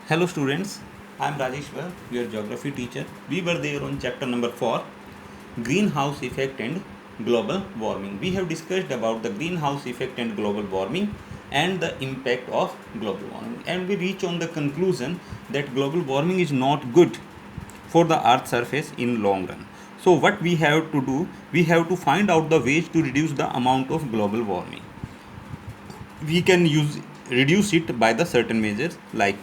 Hello students, I am Rajeshwar, your geography teacher. We were there on chapter number 4, greenhouse effect and global warming. We have discussed about the greenhouse effect and global warming and the impact of global warming, and we reach on the conclusion that global warming is not good for the earth surface in long run. So what we have to do, we have to find out the ways to reduce the amount of global warming. We can use reduce it by the certain measures, like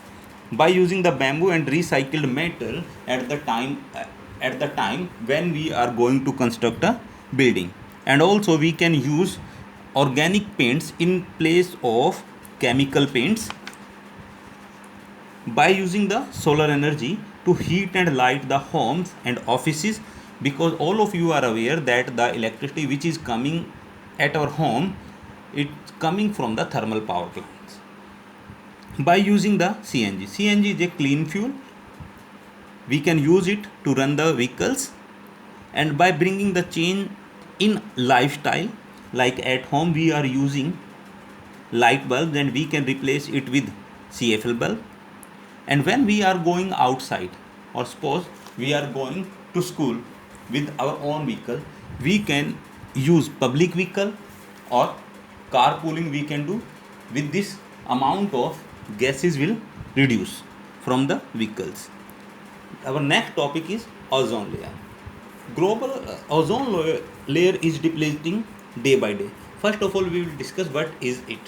by using the bamboo and recycled metal at the time when we are going to construct a building. And also we can use organic paints in place of chemical paints, by using the solar energy to heat and light the homes and offices, because all of you are aware that the electricity which is coming at our home, it's coming from the thermal power plants. By using the cng is a clean fuel, we can use it to run the vehicles. And by bringing the change in lifestyle, like at home we are using light bulbs and we can replace it with CFL bulb. And when we are going outside, or suppose we are going to school with our own vehicle, we can use public vehicle or carpooling we can do. With this, amount of gases will reduce from the vehicles. Our next topic is ozone layer. Global ozone layer is depleting day by day. First of all, we will discuss what is it.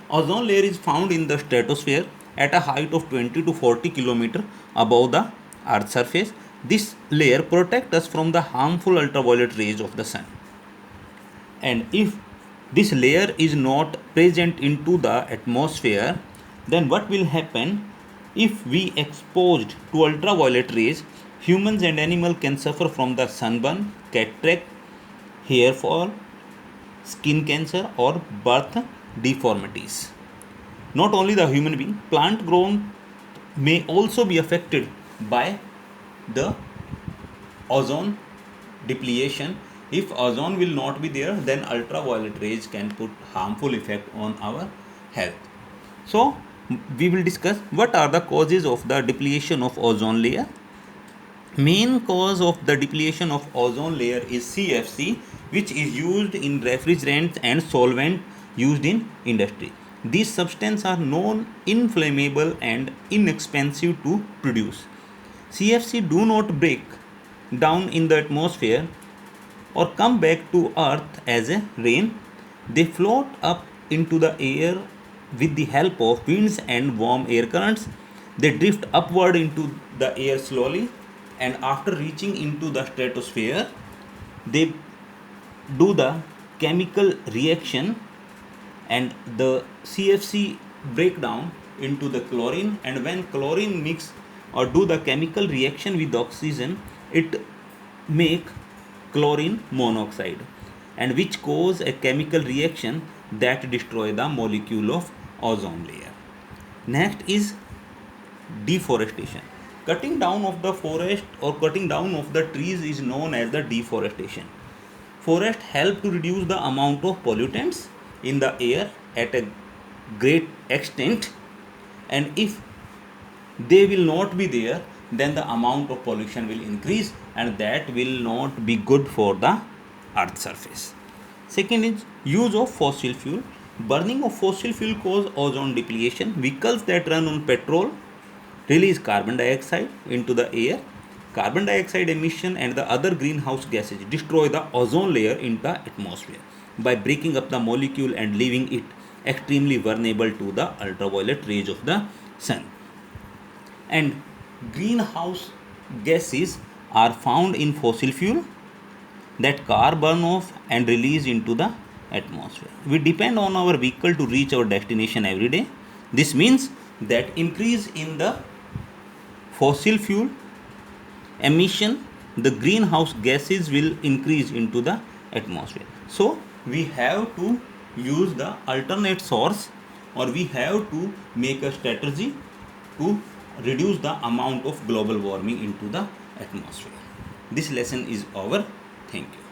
Ozone layer is found in the stratosphere at a height of 20 to 40 km above the earth's surface. This layer protects us from the harmful ultraviolet rays of the sun. And if this layer is not present into the atmosphere, then what will happen? If we exposed to ultraviolet rays, humans and animals can suffer from the sunburn, cataract, hair fall, skin cancer, or birth deformities. Not only the human being, plant growth may also be affected by the ozone depletion. If ozone will not be there, then ultraviolet rays can put harmful effect on our health. So we will discuss what are the causes of the depletion of ozone layer. Main cause of the depletion of ozone layer is CFC, which is used in refrigerants and solvent used in industry. These substances are non-inflammable and inexpensive to produce. CFC do not break down in the atmosphere or come back to earth as a rain. They float up into the air with the help of winds and warm air currents. They drift upward into the air slowly, and after reaching into the stratosphere, they do the chemical reaction, and the CFC break down into the chlorine. And when chlorine mix or do the chemical reaction with oxygen, it make chlorine monoxide, and which cause a chemical reaction that destroy the molecule of ozone layer. Next is deforestation. Cutting down of the forest or cutting down of the trees is known as the deforestation. Forests help to reduce the amount of pollutants in the air at a great extent, and if they will not be there, then the amount of pollution will increase, and that will not be good for the earth surface. Second is use of fossil fuel. Burning of fossil fuel cause ozone depletion. Vehicles that run on petrol release carbon dioxide into the air. Carbon dioxide emission and the other greenhouse gases destroy the ozone layer in the atmosphere by breaking up the molecule and leaving it extremely vulnerable to the ultraviolet rays of the sun. And greenhouse gases are found in fossil fuel that car burn off and release into the atmosphere. We depend on our vehicle to reach our destination every day. This means that increase in the fossil fuel emission, the greenhouse gases will increase into the atmosphere. So we have to use the alternate source, or we have to make a strategy to reduce the amount of global warming into the atmosphere. This lesson is over. Thank you.